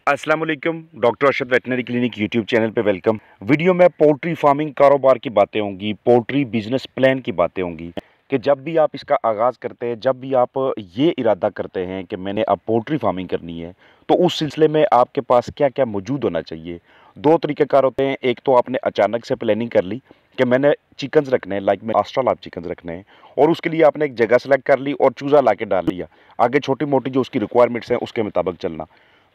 अस्सलाम वालेकुम। Doctor Arshad veterinary clinic YouTube channel पे वेलकम। वीडियो में पोल्ट्री फार्मिंग कारोबार की बातें होंगी, पोल्ट्री बिजनेस प्लान की बातें होंगी कि जब भी आप इसका आगाज़ करते हैं, जब भी आप ये इरादा करते हैं कि मैंने अब पोल्ट्री फार्मिंग करनी है, तो उस सिलसिले में आपके पास क्या क्या मौजूद होना चाहिए। दो तरीक़ेकार होते हैं। एक तो आपने अचानक से प्लानिंग कर ली कि मैंने चिकन्स रखने हैं, लाइक में ऑस्ट्रेलियन चिकन्स रखने हैं, और उसके लिए आपने एक जगह सेलेक्ट कर ली और चूज़ा ला के डाल लिया। आगे छोटी मोटी जो उसकी रिक्वायरमेंट्स हैं उसके मुताबिक चलना।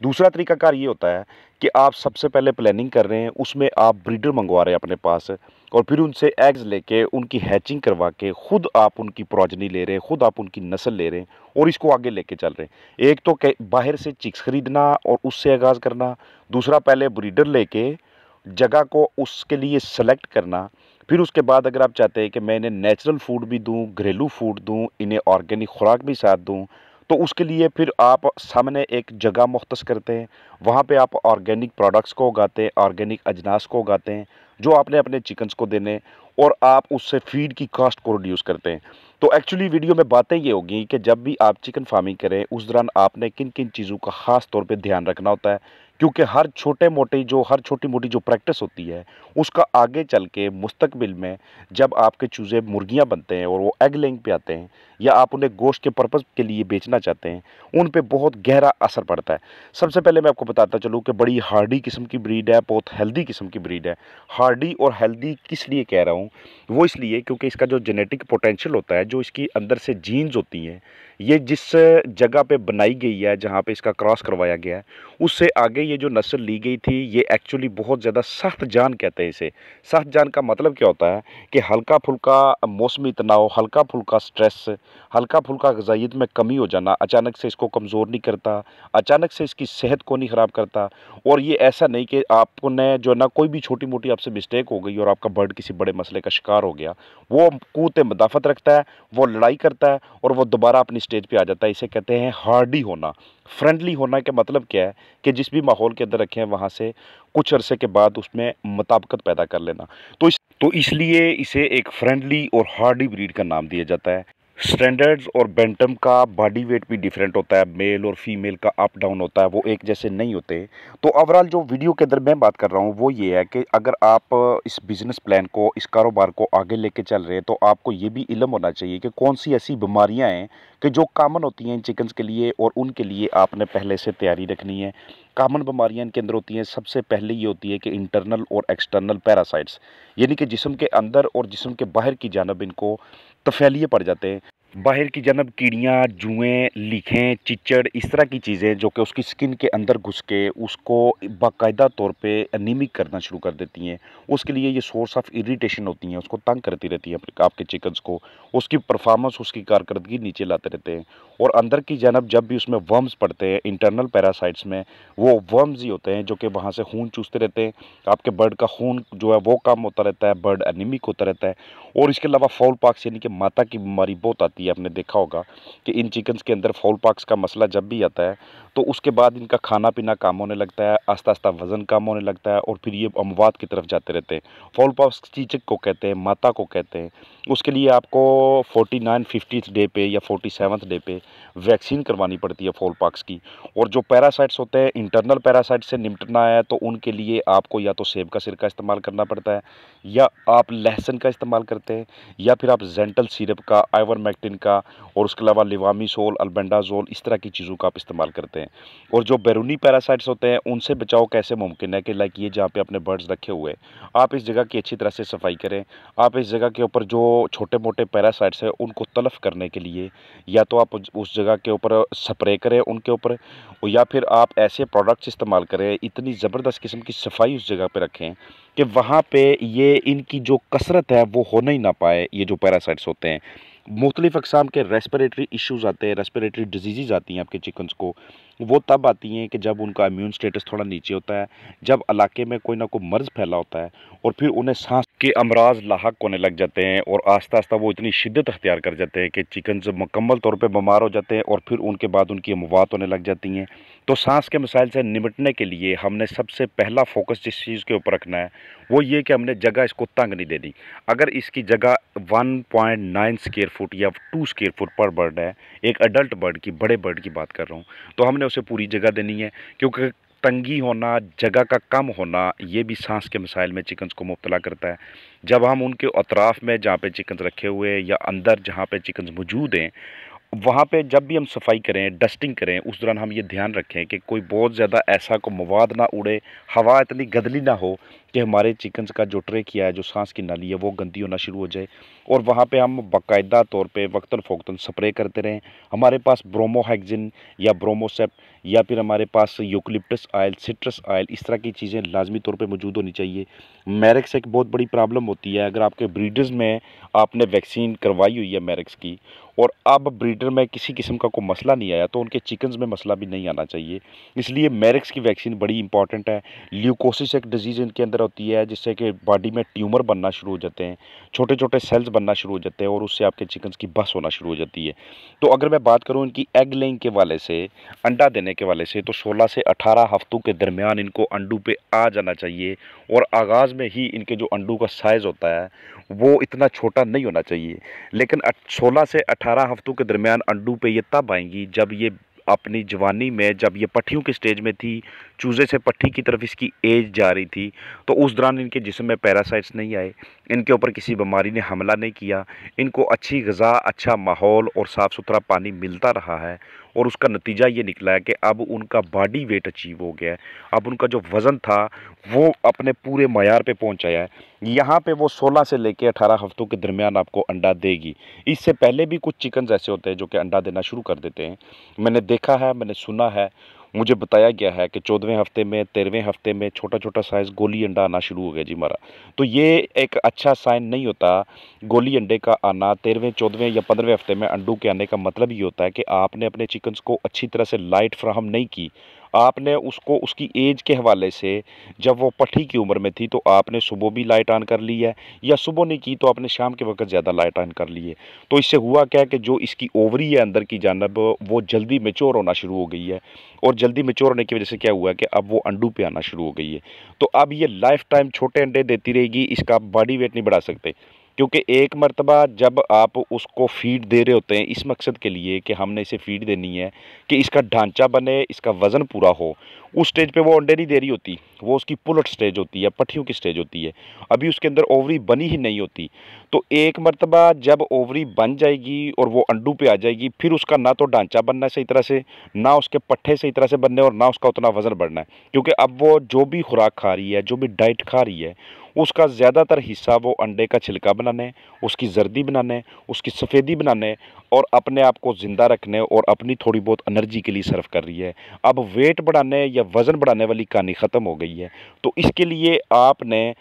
दूसरा तरीकाकार ये होता है कि आप सबसे पहले प्लानिंग कर रहे हैं, उसमें आप ब्रीडर मंगवा रहे हैं अपने पास, और फिर उनसे एग्स लेके उनकी हैचिंग करवा के खुद आप उनकी प्रोजनी ले रहे हैं, खुद आप उनकी नस्ल ले रहे हैं और इसको आगे लेके चल रहे हैं। एक तो बाहर से चिक्स खरीदना और उससे आगाज़ करना, दूसरा पहले ब्रीडर लेके जगह को उसके लिए सेलेक्ट करना। फिर उसके बाद अगर आप चाहते हैं कि मैं इन्हें नेचुरल फूड भी दूँ, घरेलू फूड दूँ, इन्हें ऑर्गेनिक खुराक भी साथ दूँ, तो उसके लिए फिर आप सामने एक जगह मुख्तस करते हैं। वहाँ पे आप ऑर्गेनिक प्रोडक्ट्स को उगाते हैं, ऑर्गेनिक अजनास को उगाते हैं जो आपने अपने चिकन्स को देने, और आप उससे फीड की कॉस्ट को रिड्यूस करते हैं। तो एक्चुअली वीडियो में बातें ये होगी कि जब भी आप चिकन फार्मिंग करें उस दौरान आपने किन किन चीज़ों का ख़ास तौर पे ध्यान रखना होता है, क्योंकि हर छोटी मोटी जो प्रैक्टिस होती है उसका आगे चल के मुस्तकबिल में जब आपके चूज़े मुर्गियाँ बनते हैं और वो एग लेइंग पे आते हैं, या आप उन्हें गोश्त के पर्पज़ के लिए बेचना चाहते हैं, उन पे बहुत गहरा असर पड़ता है। सबसे पहले मैं आपको बताता चलूँ कि बड़ी हार्डी किस्म की ब्रीड है, बहुत हेल्दी किस्म की ब्रीड है। हार्डी और हेल्दी किस लिए कह रहा हूँ, वो इसलिए क्योंकि इसका जो जेनेटिक पोटेंशियल होता है, जो इसकी अंदर से जीन्स होती हैं, ये जिस जगह पे बनाई गई है, जहाँ पे इसका क्रॉस करवाया गया है, उससे आगे ये जो नस्ल ली गई थी, ये एक्चुअली बहुत ज़्यादा सख्त जान कहते हैं इसे। सख्त जान का मतलब क्या होता है कि हल्का फुल्का मौसमी तनाव, हल्का फुल्का स्ट्रेस, हल्का फुल्का ग़िज़ाइयत में कमी हो जाना अचानक से इसको कमज़ोर नहीं करता, अचानक से इसकी सेहत को नहीं ख़राब करता। और ये ऐसा नहीं कि आपने जो है ना, कोई भी छोटी मोटी आपसे मिस्टेक हो गई और आपका बर्ड किसी बड़े मसले का शिकार हो गया, वो क़ुव्वत मदाफ़त रखता है, वो लड़ाई करता है और वो दोबारा अपनी स्टेज पे आ जाता है। इसे कहते हैं हार्डी होना। फ्रेंडली होना का मतलब क्या है कि जिस भी माहौल के अंदर रखें वहाँ से कुछ अरसे के बाद उसमें मुताबिकत पैदा कर लेना। तो इसलिए इसे एक फ्रेंडली और हार्डी ब्रीड का नाम दिया जाता है। स्टैंडर्ड्स और बेंटम का बॉडी वेट भी डिफरेंट होता है, मेल और फीमेल का अप डाउन होता है, वो एक जैसे नहीं होते। तो ओवरऑल जो वीडियो के अंदर मैं बात कर रहा हूँ वो ये है कि अगर आप इस बिज़नेस प्लान को, इस कारोबार को आगे लेके चल रहे हैं, तो आपको ये भी इल्म होना चाहिए कि कौन सी ऐसी बीमारियाँ हैं कि जो कॉमन होती हैं इन चिकन्स के लिए, और उनके लिए आपने पहले से तैयारी रखनी है। कॉमन बीमारियाँ इनके अंदर होती हैं, सबसे पहले ये होती है कि इंटरनल और एक्सटर्नल पैरासाइट्स, यानी कि जिस्म के अंदर और जिस्म के बाहर की जानब इनको तफैलिए पड़ जाते हैं। बाहर की जानब कीड़ियाँ, जुएँ, लीखें, चिच्चड़, इस तरह की चीज़ें जो कि उसकी स्किन के अंदर घुस के उसको बाकायदा तौर पे एनीमिक करना शुरू कर देती हैं। उसके लिए ये सोर्स ऑफ इरिटेशन होती हैं, उसको तंग करती रहती हैं आपके चिकन्स को, उसकी परफॉर्मेंस, उसकी कारकर्दगी नीचे लाते रहते हैं। और अंदर की जानब जब भी उसमें वर्म्स पड़ते हैं, इंटरनल पैरासाइट्स में, वो वर्म्स ही होते हैं जो कि वहाँ से खून चूसते रहते हैं। आपके बर्ड का खून जो है वो कम होता रहता है, बर्ड एनीमिक होता रहता है। और इसके अलावा फाउल पॉक्स यानी कि माता की बीमारी बहुत आती है। आपने देखा होगा कि इन चिकन्स के अंदर फाउल पॉक्स का मसला जब भी आता है तो उसके बाद इनका खाना पीना कम होने लगता है, आस्ता आस्ता वज़न कम होने लगता है और फिर ये अमवात की तरफ जाते रहते हैं। फाउल पॉक्स चीचक को कहते हैं, माता को कहते हैं। उसके लिए आपको 49-50th डे पे या 47th डे पे वैक्सीन करवानी पड़ती है फाउल पॉक्स की। और जो पैरासाइट्स होते हैं, इंटरनल पैरासाइट से निपटना है तो उनके लिए आपको या तो सेब का सिरका इस्तेमाल करना पड़ता है, या आप लहसुन का इस्तेमाल करते हैं, या फिर आप जेंटल सिरप का, आइवरमेक्टिन का, और उसके अलावा लिवामिसोल, अल्बेंडाजोल, इस तरह की चीज़ों का आप इस्तेमाल करते हैं। और जो बैरूनी पैरासाइट्स होते हैं उनसे बचाव कैसे मुमकिन है कि लाइक ये जहाँ पे अपने बर्ड्स रखे हुए हैं, आप इस जगह की अच्छी तरह से सफाई करें। आप इस जगह के ऊपर जो छोटे मोटे पैरासाइट्स हैं उनको तलफ करने के लिए या तो आप उस जगह के ऊपर स्प्रे करें उनके ऊपर, या फिर आप ऐसे प्रोडक्ट्स इस्तेमाल करें, इतनी ज़बरदस्त किस्म की सफाई उस जगह पे रखें कि वहाँ पे ये इनकी जो कसरत है वो होने ही ना पाए। ये जो पैरासाइट्स होते हैं, मुख्तलिफ़ अक़साम के रेस्पिरेटरी इश्यूज़ आते हैं, रेस्पिरेटरी डिजीज़ आती हैं आपके चिकन्स को। वो तब आती हैं कि जब उनका इम्यून स्टेटस थोड़ा नीचे होता है, जब इलाके में कोई ना कोई मर्ज़ फैला होता है, और फिर उन्हें सांस के अमराज लाहक होने लग जाते हैं, और आस्ता आस्ता वो इतनी शिद्दत अख्तियार कर जाते हैं कि चिकन्स मुकम्मल तौर पे बीमार हो जाते हैं, और फिर उनके बाद उनकी अमवात होने लग जाती हैं। तो सांस के मसाइल से निपटने के लिए हमने सबसे पहला फोकस जिस चीज़ के ऊपर रखना है वो ये कि हमने जगह इसको तंग नहीं देनी। अगर इसकी जगह 1.9 स्क्वायर फुट या 2 स्क्वायर फुट पर बर्ड है, एक अडल्ट बर्ड की, बड़े बर्ड की बात कर रहा हूँ, तो हमने उसे पूरी जगह देनी है, क्योंकि तंगी होना, जगह का कम होना, ये भी सांस के मसाइल में चिकन्स को मुब्तला करता है। जब हम उनके अतराफ़ में जहाँ पे चिकन्स रखे हुए हैं या अंदर जहाँ पे चिकन्स मौजूद हैं, वहाँ पे जब भी हम सफाई करें, डस्टिंग करें, उस दौरान हम ये ध्यान रखें कि कोई बहुत ज़्यादा ऐसा कोई मवाद ना उड़े, हवा इतनी गंदली ना हो कि हमारे चिकन्स का जो ट्रेकिया है, जो सांस की नाली है, वो गंदी होना शुरू हो जाए। और वहाँ पे हम बाकायदा तौर पे वक्तन फ़ौक्तन स्प्रे करते रहें। हमारे पास ब्रोमोहेक्सिन या ब्रोमोसेप या फिर हमारे पास यूकलिप्टस ऑयल, सिट्रस ऑयल, इस तरह की चीज़ें लाजमी तौर पे मौजूद होनी चाहिए। मैरेक्स एक बहुत बड़ी प्रॉब्लम होती है। अगर आपके ब्रीडर्स में आपने वैक्सीन करवाई हुई है मैरेक्स की और अब ब्रीडर में किसी किस्म का कोई मसला नहीं आया, तो उनके चिकन्स में मसला भी नहीं आना चाहिए। इसलिए मैरेक्स की वैक्सीन बड़ी इंपॉर्टेंट है। ल्यूकोसिस एक डिजीज़ इनके अंदर होती है, जिससे कि बॉडी में ट्यूमर बनना शुरू हो जाते हैं, छोटे छोटे सेल्स बनना शुरू हो जाते हैं और उससे आपके चिकन्स की बस होना शुरू हो जाती है। तो अगर मैं बात करूँ इनकी एग लेइंग के वाले से, अंडा देने के वाले से, तो 16 से 18 हफ्तों के दरमियान इनको अंडों पे आ जाना चाहिए। और आगाज़ में ही इनके जो अंडों का साइज़ होता है वो इतना छोटा नहीं होना चाहिए। लेकिन 16 से 18 हफ्तों के दरमियान अंडों पे ये तब आएंगी जब ये अपनी जवानी में, जब ये पट्ठियों के स्टेज में थी, चूज़े से पट्ठी की तरफ इसकी एज जा रही थी, तो उस दौरान इनके जिस्म में पैरासाइट्स नहीं आए, इनके ऊपर किसी बीमारी ने हमला नहीं किया, इनको अच्छी ग़िज़ा, अच्छा माहौल और साफ़ सुथरा पानी मिलता रहा है। और उसका नतीजा ये निकला है कि अब उनका बॉडी वेट अचीव हो गया है। अब उनका जो वज़न था वो अपने पूरे मयार पे पहुंच आया है। यहाँ पे वो 16 से लेके 18 हफ्तों के दरमियान आपको अंडा देगी। इससे पहले भी कुछ चिकन्स ऐसे होते हैं जो कि अंडा देना शुरू कर देते हैं। मैंने देखा है, मैंने सुना है, मुझे बताया गया है कि 14वें हफ्ते में, 13वें हफ्ते में छोटा-छोटा साइज़ गोली अंडा आना शुरू हो गया जी हमारा। तो ये एक अच्छा साइन नहीं होता। गोली अंडे का आना 13वें, 14वें या 15वें हफ्ते में अंडों के आने का मतलब ये होता है कि आपने अपने चिकन्स को अच्छी तरह से लाइट फ्राहम नहीं की। आपने उसको उसकी एज के हवाले से, जब वो पट्ठी की उम्र में थी तो आपने सुबह भी लाइट ऑन कर ली है, या सुबह नहीं की तो आपने शाम के वक़्त ज़्यादा लाइट ऑन कर ली है। तो इससे हुआ क्या कि जो इसकी ओवरी है अंदर की जानिब, वो जल्दी मैच्योर होना शुरू हो गई है। और जल्दी मैच्योर होने की वजह से क्या हुआ है कि अब वो अंडों पे आना शुरू हो गई है। तो अब ये लाइफ टाइम छोटे अंडे देती रहेगी, इसका आप बॉडी वेट नहीं बढ़ा सकते। क्योंकि एक मर्तबा जब आप उसको फीड दे रहे होते हैं इस मकसद के लिए कि हमने इसे फीड देनी है कि इसका ढांचा बने, इसका वज़न पूरा हो, उस स्टेज पे वो अंडे नहीं दे रही होती, वो उसकी पुलट स्टेज होती है, पट्ठियों की स्टेज होती है। अभी उसके अंदर ओवरी बनी ही नहीं होती। तो एक मर्तबा जब ओवरी बन जाएगी और वो अंडों पे आ जाएगी, फिर उसका ना तो ढांचा बनना है सही तरह से, ना उसके पट्ठे सही तरह से बनने और ना उसका उतना वज़न बढ़ना है। क्योंकि अब वो जो भी खुराक खा रही है, जो भी डाइट खा रही है, उसका ज़्यादातर हिस्सा वो अंडे का छिलका बनाने, उसकी जर्दी बनाने, उसकी सफ़ेदी बनाने और अपने आप को ज़िंदा रखने और अपनी थोड़ी बहुत एनर्जी के लिए सर्व कर रही है। अब वेट बढ़ाने या वज़न बढ़ाने वाली कहानी ख़त्म हो गई है। तो इसके लिए आपने,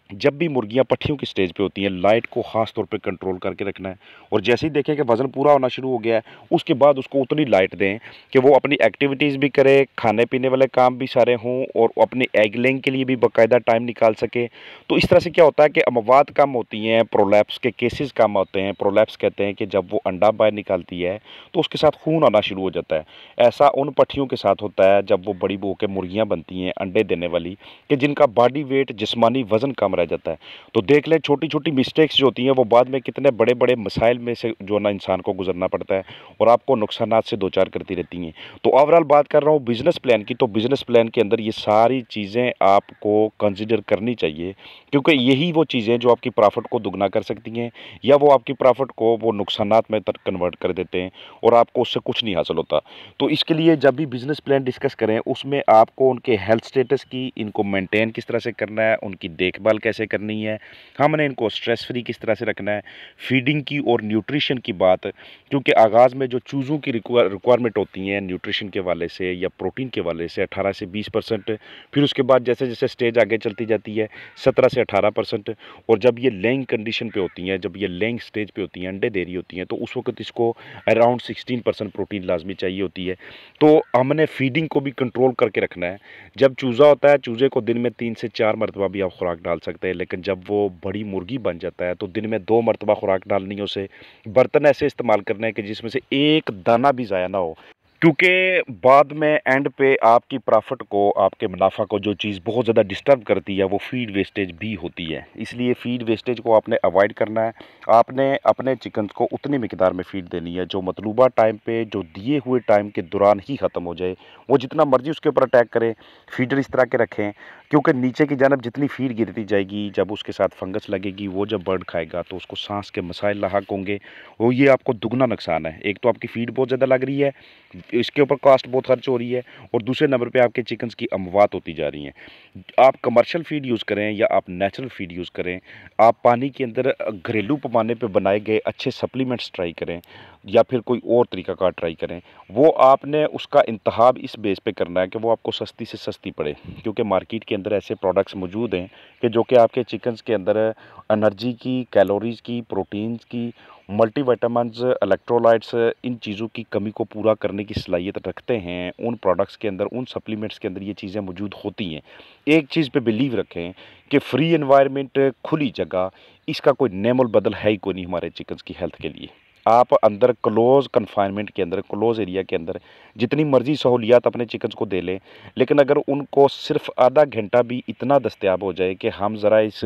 जब भी मुर्गियां पट्ठियों की स्टेज पे होती हैं, लाइट को ख़ास तौर पे कंट्रोल करके रखना है। और जैसे ही देखें कि वज़न पूरा होना शुरू हो गया है, उसके बाद उसको उतनी लाइट दें कि वो अपनी एक्टिविटीज़ भी करे, खाने पीने वाले काम भी सारे हों और अपनी एग लेइंग के लिए भी बाकायदा टाइम निकाल सके। तो इस तरह से क्या होता है कि अमवात कम होती हैं, प्रोलैप्स के केसेस कम होते हैं। प्रोलैप्स कहते हैं कि जब वो अंडा बाहर निकालती है तो उसके साथ खून आना शुरू हो जाता है। ऐसा उन पट्ठियों के साथ होता है जब वो बड़ी बो के मुर्गियाँ बनती हैं अंडे देने वाली, कि जिनका बॉडी वेट, जिस्मानी वज़न कम रह जाता है। तो देख लें छोटी-छोटी मिस्टेक्स जो होती हैं वो बाद में कितने बड़े-बड़े मसाइल में से जो ना इंसान को गुज़रना पड़ता है और आपको नुकसानात से दो चार करती रहती हैं। तो ओवरऑल बात कर रहा हूँ बिज़नेस प्लान की, तो बिज़नेस प्लान के अंदर ये सारी चीज़ें आपको कंसीडर करनी चाहिए, क्योंकि यही वो चीज़ें जो आपकी प्रॉफ़िट को दुगना कर सकती हैं या वो आपकी प्रॉफ़िट को वो नुकसानात में तर कन्वर्ट कर देते हैं और आपको उससे कुछ नहीं हासिल होता। तो इसके लिए जब भी बिज़नेस प्लान डिस्कस करें उसमें आपको उनके हेल्थ स्टेटस की, इनको मेंटेन किस तरह से करना है, उनकी देखभाल कैसे करनी है, हमने इनको स्ट्रेस फ्री किस तरह से रखना है, फीडिंग की और न्यूट्रिशन की बात, क्योंकि आगाज़ में जो चूज़ों की रिक्वायरमेंट होती हैं न्यूट्रिशन के वाले से या प्रोटीन के वाले से 18 से 20%, फिर उसके बाद जैसे जैसे स्टेज आगे चलती जाती है 17 से 18%। और जब ये लेइंग कंडीशन पे होती हैं, जब ये लेइंग स्टेज पे होती हैं, अंडे दे रही होती हैं, तो उस वक्त इसको अराउंड 16% प्रोटीन लाजमी चाहिए होती है। तो हमने फीडिंग को भी कंट्रोल करके रखना है। जब चूज़ा होता है, चूज़े को दिन में 3 से 4 मरतबा भी आप खुराक डाल सकते हैं, लेकिन जब वो बड़ी मुर्गी बन जाता है तो दिन में 2 मरतबा खुराक डालनी है उसे। बर्तन ऐसे इस्तेमाल करने हैं कि जिसमें से एक दाना भी ज़ाया ना हो। क्योंकि बाद में एंड पे आपकी प्रॉफिट को, आपके मुनाफा को जो चीज़ बहुत ज़्यादा डिस्टर्ब करती है वो फीड वेस्टेज भी होती है। इसलिए फीड वेस्टेज को आपने अवॉइड करना है। आपने अपने चिकन को उतनी मिकदार में फीड देनी है जो मतलूबा टाइम पे, जो दिए हुए टाइम के दौरान ही ख़त्म हो जाए। वो जितना मर्जी उसके ऊपर अटैक करें, फीडर इस तरह के रखें, क्योंकि नीचे की जानब जितनी फीड गिरती जाएगी, जब उसके साथ फंगस लगेगी, वो जब बर्ड खाएगा तो उसको सांस के मसाइल लाहक होंगे। वो ये आपको दुगना नुकसान है। एक तो आपकी फीड बहुत ज़्यादा लग रही है, इसके ऊपर कॉस्ट बहुत खर्च हो रही है, और दूसरे नंबर पे आपके चिकन्स की अमवात होती जा रही हैं। आप कमर्शियल फीड यूज़ करें या आप नेचुरल फीड यूज़ करें, आप पानी के अंदर घरेलू पैमाने पे बनाए गए अच्छे सप्लीमेंट्स ट्राई करें या फिर कोई और तरीक़ाकार ट्राई करें। वो आपने उसका इंतखाब इस बेस पे करना है कि वो आपको सस्ती से सस्ती पड़े, क्योंकि मार्केट के अंदर ऐसे प्रोडक्ट्स मौजूद हैं कि जो कि आपके चिकन्स के अंदर एनर्जी की, कैलोरीज़ की, प्रोटीन्स की, मल्टीविटामिन्स, इलेक्ट्रोलाइट्स, इन चीज़ों की कमी को पूरा करने की सलाहियत रखते हैं। उन प्रोडक्ट्स के अंदर, उन सप्लीमेंट्स के अंदर ये चीज़ें मौजूद होती हैं। एक चीज़ पे बिलीव रखें कि फ्री एनवायरनमेंट, खुली जगह, इसका कोई नेमल बदल है ही कोई नहीं हमारे चिकन्स की हेल्थ के लिए। आप अंदर क्लोज़ कन्फाइनमेंट के अंदर, क्लोज़ एरिया के अंदर जितनी मर्ज़ी सहूलियात अपने चिकन्स को दे लें, लेकिन अगर उनको सिर्फ़ आधा घंटा भी इतना दस्तयाब हो जाए कि हम ज़रा इस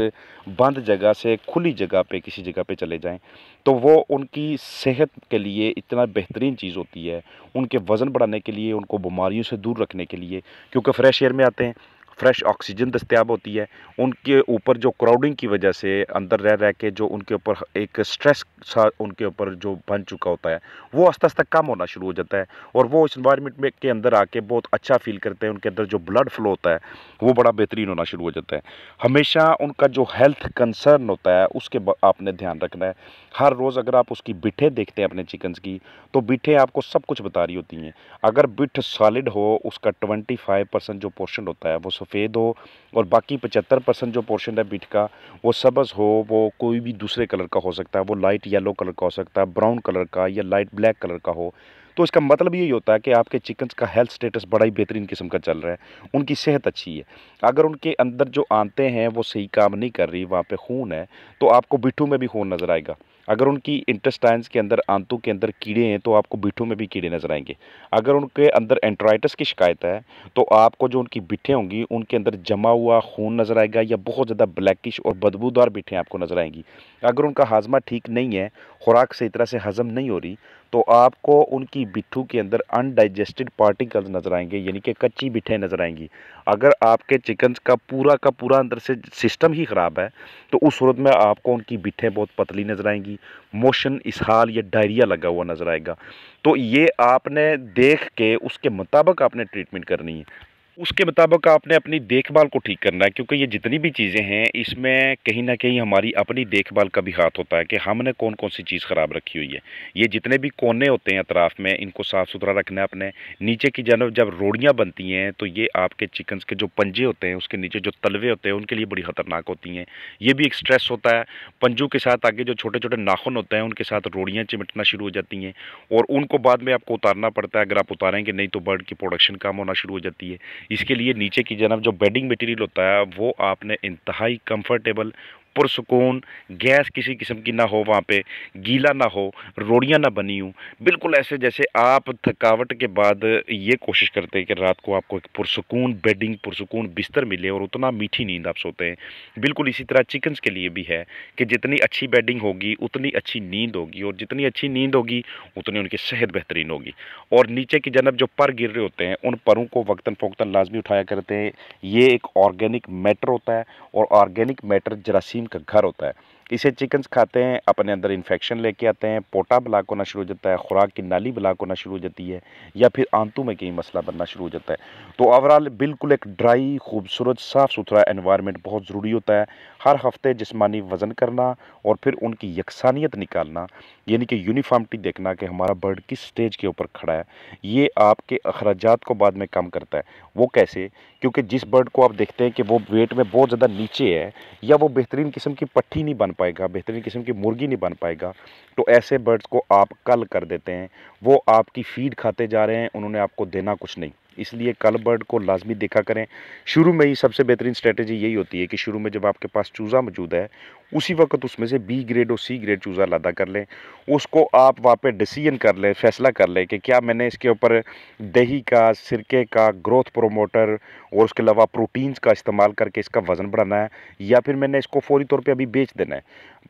बंद जगह से खुली जगह पे, किसी जगह पे चले जाएँ, तो वो उनकी सेहत के लिए इतना बेहतरीन चीज़ होती है। उनके वज़न बढ़ाने के लिए, उनको बीमारियों से दूर रखने के लिए, क्योंकि फ्रेश एयर में आते हैं, फ्रेश ऑक्सीजन दस्तयाब होती है। उनके ऊपर जो क्राउडिंग की वजह से अंदर रह रह के जो उनके ऊपर एक स्ट्रेस सा उनके ऊपर जो बन चुका होता है, वो आस्ता-आस्ता कम होना शुरू हो जाता है, और वो इस एनवायरनमेंट में के अंदर आके बहुत अच्छा फ़ील करते हैं। उनके अंदर जो ब्लड फ्लो होता है, वो बड़ा बेहतरीन होना शुरू हो जाता है। हमेशा उनका जो हेल्थ कंसर्न होता है, उसके आपने ध्यान रखना है। हर रोज़ अगर आप उसकी बिठें देखते हैं अपने चिकन्स की, तो बिठें आपको सब कुछ बता रही होती हैं। अगर बिठ सॉलिड हो, उसका 25% जो पोर्शन होता है वो सफ़ेद हो, और बाकी 75% जो पोर्शन है बिठ का वो सब्ज़ हो, वो कोई भी दूसरे कलर का हो सकता है, वो लाइट येलो कलर का हो सकता है, ब्राउन कलर का या लाइट ब्लैक कलर का हो, तो इसका मतलब यही होता है कि आपके चिकन्स का हेल्थ स्टेटस बड़ा ही बेहतरीन किस्म का चल रहा है, उनकी सेहत अच्छी है। अगर उनके अंदर जो आंतें हैं वो सही काम नहीं कर रही, वहाँ पे खून है, तो आपको बिट्ठू में भी खून नज़र आएगा। अगर उनकी इंटेस्टाइन्स के अंदर, आंतों के अंदर कीड़े हैं, तो आपको बिट्ठू में भी कीड़े नज़र आएंगे। अगर उनके अंदर एंट्राइटिस की शिकायत है, तो आपको जो उनकी बिट्ठें होंगी उनके अंदर जमा हुआ खून नज़र आएगा, या बहुत ज़्यादा ब्लैकिश और बदबूदार बिट्ठें आपको नज़र आएंगी। अगर उनका हाजमा ठीक नहीं है, खुराक सही तरह से हज़म नहीं हो रही, तो आपको उनकी बिट्ठू के अंदर अनडाइजेस्टेड पार्टिकल्स नज़र आएंगे, यानी कि कच्ची बिट्ठें नज़र आएंगी। अगर आपके चिकन्स का पूरा अंदर से सिस्टम ही ख़राब है, तो उस सूरत में आपको उनकी बिट्ठें बहुत पतली नज़र आएंगी, मोशन, इसहाल या डायरिया लगा हुआ नज़र आएगा। तो ये आपने देख के उसके मुताबिक आपने ट्रीटमेंट करनी है। उसके मुताबिक आपने अपनी देखभाल को ठीक करना है, क्योंकि ये जितनी भी चीज़ें हैं, इसमें कहीं न कहीं हमारी अपनी देखभाल का भी हाथ होता है कि हमने कौन-कौन सी चीज़ ख़राब रखी हुई है। ये जितने भी कोने होते हैं अतराफ़ में, इनको साफ़-सुथरा रखना है अपने। नीचे की जानब जब रोड़ियाँ बनती हैं, तो ये आपके चिकन्स के जो पंजे होते हैं, उसके नीचे जो तलवे होते हैं, उनके लिए बड़ी ख़तरनाक होती हैं। ये भी एक स्ट्रेस होता है। पंजों के साथ आगे जो छोटे-छोटे नाखून होते हैं, उनके साथ रोड़ियाँ चिमटना शुरू हो जाती हैं, और उनको बाद में आपको उतारना पड़ता है। अगर आप उतारेंगे नहीं, तो बर्ड की प्रोडक्शन कम होना शुरू हो जाती है। इसके लिए नीचे की जानब जो बेडिंग मटेरियल होता है, वो आपने इंतहाई कंफर्टेबल, पुरसुकून, गैस किसी किस्म की ना हो, वहाँ पे गीला ना हो, रोड़ियाँ ना बनी हों, बिल्कुल ऐसे जैसे आप थकावट के बाद ये कोशिश करते हैं कि रात को आपको एक पुरसुकून बेडिंग, पुरसुकून बिस्तर मिले, और उतना मीठी नींद आप सोते हैं। बिल्कुल इसी तरह चिकन्स के लिए भी है कि जितनी अच्छी बेडिंग होगी उतनी अच्छी नींद होगी, और जितनी अच्छी नींद होगी उतनी उनकी सेहत बेहतरीन होगी। और नीचे की जानब जो पर गिर रहे होते हैं, उन परों को वक्तन फ़ौक्तन लाजमी उठाया करते हैं। ये एक ऑर्गेनिक मैटर होता है, और ऑर्गेनिक मैटर जरासीम का घर होता है। इसे चिकन्स खाते हैं, अपने अंदर इन्फेक्शन लेके आते हैं, पोटा ब्लॉक होना शुरू हो जाता है, खुराक की नाली ब्लॉक होना शुरू हो जाती है, या फिर आंतों में कहीं मसला बनना शुरू हो जाता है। तो ओवरऑल बिल्कुल एक ड्राई, खूबसूरत, साफ़ सुथरा एनवायरनमेंट बहुत ज़रूरी होता है। हर हफ्ते जिस्मानी वज़न करना, और फिर उनकी यकसानियत निकालना, यानी कि यूनिफॉर्मिटी देखना कि हमारा बर्ड किस स्टेज के ऊपर खड़ा है। ये आपके अखराजात को बाद में कम करता है। वो कैसे? क्योंकि जिस बर्ड को आप देखते हैं कि वो वेट में बहुत ज़्यादा नीचे है, या वो बेहतरीन किस्म की पट्ठी नहीं बन पाएगा, बेहतरीन किस्म की मुर्गी नहीं बन पाएगा, तो ऐसे बर्ड्स को आप कल कर देते हैं। वो आपकी फीड खाते जा रहे हैं, उन्होंने आपको देना कुछ नहीं। इसलिए कल बर्ड को लाजमी देखा करें। शुरू में ही सबसे बेहतरीन स्ट्रेटजी यही होती है कि शुरू में जब आपके पास चूज़ा मौजूद है, उसी वक्त उसमें से बी ग्रेड और सी ग्रेड चूज़ा लादा कर लें। उसको आप वहाँ पे डिसीजन कर लें, फैसला कर लें कि क्या मैंने इसके ऊपर दही का, सिरके का, ग्रोथ प्रोमोटर और उसके अलावा प्रोटीन्स का इस्तेमाल करके इसका वज़न बढ़ाना है, या फिर मैंने इसको फौरी तौर पे अभी बेच देना है।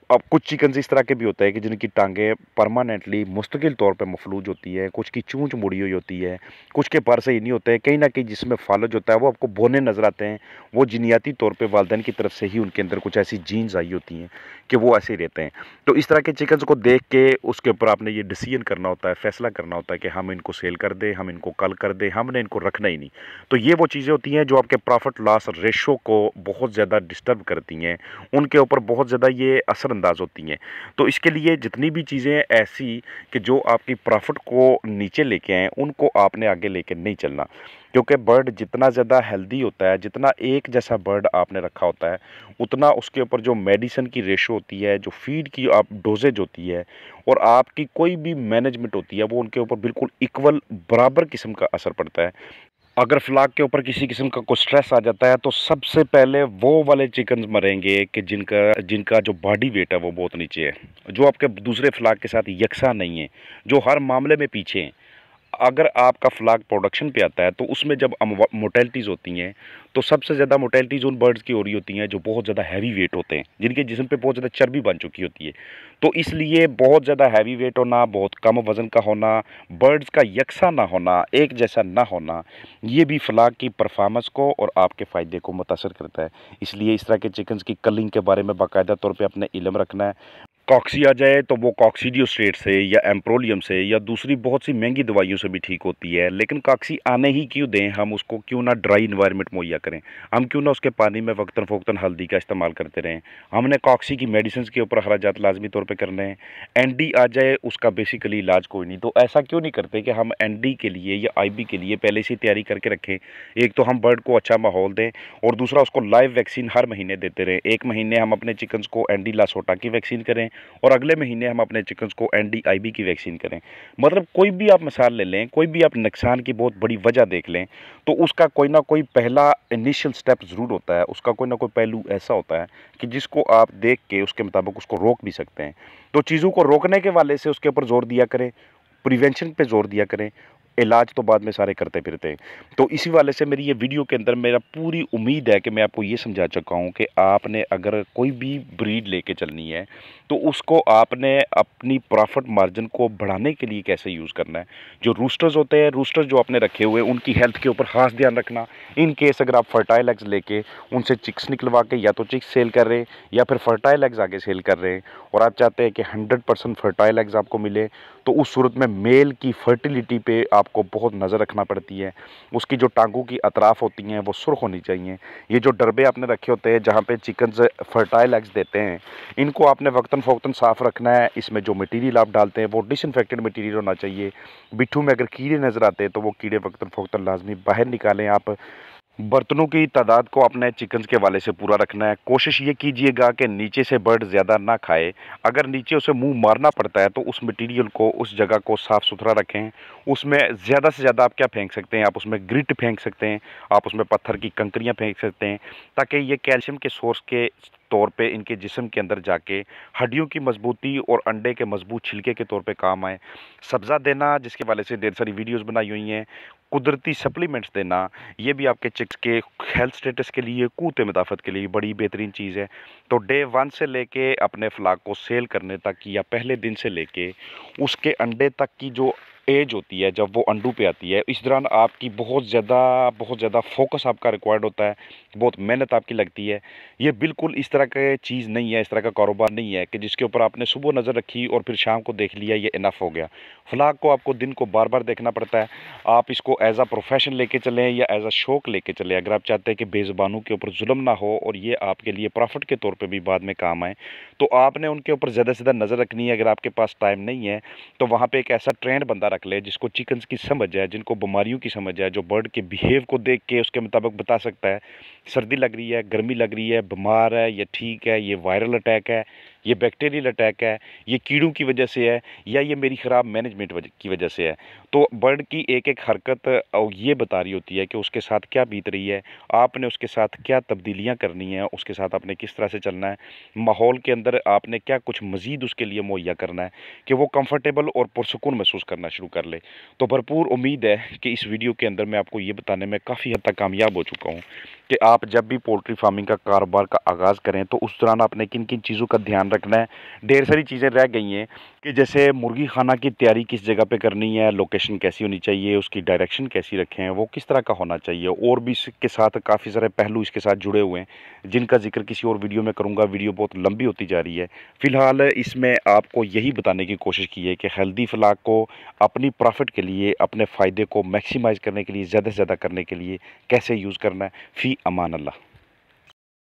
अब कुछ चिकन्स इस तरह के भी होते हैं कि जिनकी टांगें परमानेंटली मुस्तकिल तौर पे मफलूज होती है, कुछ की चूंच मुड़ी हुई होती है, कुछ के पर सही नहीं होते हैं, कहीं ना कहीं जिसमें फालज होता है वो आपको बोने नजर आते हैं। वो जीनियाती तौर पे वालिदैन की तरफ से ही उनके अंदर कुछ ऐसी जीन्स आई होती हैं कि वो ऐसे ही रहते हैं। तो इस तरह के चिकन्स को देख के उसके ऊपर आपने ये डिसीजन करना होता है, फैसला करना होता है कि हम इनको सेल कर दें, हम इनको कल कर दें, हमने इनको रखना ही नहीं। तो ये वो चीज़ें होती हैं जो आपके प्रॉफिट लॉस रेशो को बहुत ज़्यादा डिस्टर्ब करती हैं, उनके ऊपर बहुत ज़्यादा ये असरअंदाज होती हैं। तो इसके लिए जितनी भी चीज़ें ऐसी कि जो आपकी प्रॉफिट को नीचे लेके आएँ, उनको आपने आगे लेके नहीं चलना। क्योंकि बर्ड जितना ज़्यादा हेल्दी होता है, जितना एक जैसा बर्ड आपने रखा होता है, उतना उसके ऊपर जो मेडिसिन की रेशो होती है, जो फीड की आप डोजेज होती है और आपकी कोई भी मैनेजमेंट होती है, वो उनके ऊपर बिल्कुल इक्वल बराबर किस्म का असर पड़ता है। अगर फ्लाक के ऊपर किसी किस्म का कोई स्ट्रेस आ जाता है, तो सबसे पहले वो वाले चिकन्स मरेंगे कि जिनका जिनका जो बॉडी वेट है वो बहुत नीचे है, जो आपके दूसरे फ्लाक के साथ यकसा नहीं है, जो हर मामले में पीछे हैं। अगर आपका फ्लाक प्रोडक्शन पे आता है तो उसमें जब मोटेलिटीज़ होती हैं, तो सबसे ज़्यादा मोटेलिटीज़ उन बर्ड्स की हो रही होती हैं जो बहुत ज़्यादा हैवी वेट होते हैं, जिनके जिस्म पे बहुत ज़्यादा चर्बी बन चुकी होती है। तो इसलिए बहुत ज़्यादा हैवी वेट होना, बहुत कम वज़न का होना, बर्ड्स का यकसा ना होना, एक जैसा ना होना, ये भी फ्लाक की परफॉर्मेंस को और आपके फ़ायदे को मुतासर करता है। इसलिए इस तरह के चिकन्स की कलिंग के बारे में बाकायदा तौर पे अपने इल्म रखना है। कॉक्सी आ जाए तो वो कॉक्सीडियोस्टेट से या एम्प्रोलियम से या दूसरी बहुत सी महंगी दवाइयों से भी ठीक होती है, लेकिन कॉक्सी आने ही क्यों दें, हम उसको क्यों ना ड्राई इन्वायरमेंट मुहैया करें, हम क्यों ना उसके पानी में वक्तन फ़ोक्तन हल्दी का इस्तेमाल करते रहें। हमने कॉक्सी की मेडिसिन के ऊपर खराजात लाजमी तौर पर करने हैं। एनडी आ जाए, उसका बेसिकली इलाज कोई नहीं, तो ऐसा क्यों नहीं करते कि हम एनडी के लिए या आईबी के लिए पहले से तैयारी करके रखें। एक तो हम बर्ड को अच्छा माहौल दें और दूसरा उसको लाइव वैक्सीन हर महीने देते रहें। एक महीने हम अपने चिकन्स को एनडी लासोटा की वैक्सीन करें और अगले महीने हम अपने चिकन्स को एनडीआईबी की वैक्सीन करें। मतलब कोई भी आप मिसाल ले लें, कोई भी आप नुकसान की बहुत बड़ी वजह देख लें, तो उसका कोई ना कोई पहला इनिशियल स्टेप ज़रूर होता है, उसका कोई ना कोई पहलू ऐसा होता है कि जिसको आप देख के उसके मुताबिक उसको रोक भी सकते हैं। तो चीज़ों को रोकने के वाले से उसके ऊपर ज़ोर दिया करें, प्रिवेंशन पे ज़ोर दिया करें, इलाज तो बाद में सारे करते फिरते हैं। तो इसी वाले से मेरी ये वीडियो के अंदर मेरा पूरी उम्मीद है कि मैं आपको ये समझा चुका हूँ कि आपने अगर कोई भी ब्रीड लेके चलनी है, तो उसको आपने अपनी प्रॉफिट मार्जिन को बढ़ाने के लिए कैसे यूज़ करना है। जो रूस्टर्स होते हैं, रूस्टर्स जो आपने रखे हुए हैं, उनकी हेल्थ के ऊपर ख़ास ध्यान रखना। इन केस अगर आप फर्टाइल एग्स लेके उनसे चिक्स निकलवा के या तो चिक्स सेल कर रहे हैं या फिर फर्टाइल एग्स आगे सेल कर रहे हैं और आप चाहते हैं कि 100% फर्टाइल एग्स आपको मिले, तो उस सूरत में मेल की फर्टिलिटी पे आपको बहुत नज़र रखना पड़ती है। उसकी जो टांगों की अतराफ़ होती हैं वो सुर्ख होनी चाहिए। ये जो डरबे आपने रखे होते हैं जहाँ पे चिकन्स फर्टाइल एग्स देते हैं, इनको आपने वक्तन फ़ौक्तन साफ़ रखना है। इसमें जो मटीरियल आप डालते हैं वो डिसइंफेक्टेड मटीरियल होना चाहिए। बिट्ठू में अगर कीड़े नज़र आते हैं तो वो कीड़े वक्तन फ़ौक्तन लाजमी बाहर निकालें आप। बर्तनों की तादाद को अपने चिकन्स के वाले से पूरा रखना है। कोशिश ये कीजिएगा कि नीचे से बर्ड ज़्यादा ना खाए। अगर नीचे उसे मुंह मारना पड़ता है तो उस मटेरियल को, उस जगह को साफ़ सुथरा रखें। उसमें ज़्यादा से ज़्यादा आप क्या फेंक सकते हैं, आप उसमें ग्रिट फेंक सकते हैं, आप उसमें पत्थर की कंकरियाँ फेंक सकते हैं, ताकि ये कैल्शियम के सोर्स के तौर पे इनके जिस्म के अंदर जाके हड्डियों की मजबूती और अंडे के मजबूत छिलके के तौर पे काम आए। सब्ज़ा देना, जिसके वाले से ढेर सारी वीडियोस बनाई हुई हैं। कुदरती सप्लीमेंट्स देना, ये भी आपके चिक्स के हेल्थ स्टेटस के लिए, क़ुव्वत मदाफ़त के लिए बड़ी बेहतरीन चीज़ है। तो डे 1 से लेके अपने फ्लाक को सेल करने तक या पहले दिन से लेके उसके अंडे तक की जो एज होती है, जब वो अंडों पे आती है, इस दौरान आपकी बहुत ज़्यादा फ़ोकस आपका रिक्वायर्ड होता है, बहुत मेहनत आपकी लगती है। ये बिल्कुल इस तरह की चीज़ नहीं है, इस तरह का कारोबार नहीं है कि जिसके ऊपर आपने सुबह नज़र रखी और फिर शाम को देख लिया, ये इनफ हो गया। फ्लाक को आपको दिन को बार-बार देखना पड़ता है। आप इसको एज़ अ प्रोफ़ेशन लेके चलें या एज़ अ शौक लेके चलें। अगर आप चाहते हैं कि बेज़ुबानों के ऊपर जुल्म ना हो और ये आपके लिए प्रॉफ़िट के तौर पे भी बाद में काम आए, तो आपने उनके ऊपर ज़्यादा से ज़्यादा नज़र रखनी है। अगर आपके पास टाइम नहीं है, तो वहाँ पे एक ऐसा ट्रेंड बंदा रख ले जिसको चिकन्स की समझ है, जिनको बीमारियों की समझ है, जो बर्ड के बिहेव को देख के उसके मुताबिक बता सकता है, सर्दी लग रही है, गर्मी लग रही है, बीमार है, ये ठीक है, ये वायरल अटैक है, ये बैक्टीरियल अटैक है, ये कीड़ों की वजह से है, या ये मेरी ख़राब मैनेजमेंट की वजह से है। तो बर्ड की एक एक हरकत ये बता रही होती है कि उसके साथ क्या बीत रही है, आपने उसके साथ क्या तब्दीलियाँ करनी है, उसके साथ आपने किस तरह से चलना है, माहौल के अंदर आपने क्या कुछ मज़ीद उसके लिए मुहैया करना है कि वो कंफर्टेबल और पुरसुकून महसूस करना शुरू कर ले। तो भरपूर उम्मीद है कि इस वीडियो के अंदर मैं आपको ये बताने में काफ़ी हद तक कामयाब हो चुका हूँ कि आप जब भी पोल्ट्री फार्मिंग का कारोबार का आगाज़ करें तो उस दौरान आपने किन किन चीज़ों का ध्यान रखना है। ढेर सारी चीज़ें रह गई हैं कि जैसे मुर्गी खाना की तैयारी किस जगह पे करनी है, लोकेशन कैसी होनी चाहिए, उसकी डायरेक्शन कैसी रखें, वो किस तरह का होना चाहिए, और भी इसके साथ काफ़ी सारे पहलू इसके साथ जुड़े हुए हैं जिनका जिक्र किसी और वीडियो में करूँगा। वीडियो बहुत लंबी होती जा रही है। फ़िलहाल इसमें आपको यही बताने की कोशिश की है कि हेल्दी फ्लाक को अपनी प्रॉफिट के लिए, अपने फ़ायदे को मैक्सिमाइज़ करने के लिए, ज़्यादा से ज़्यादा करने के लिए कैसे यूज़ करना है। फ़ी अमान अल्लाह।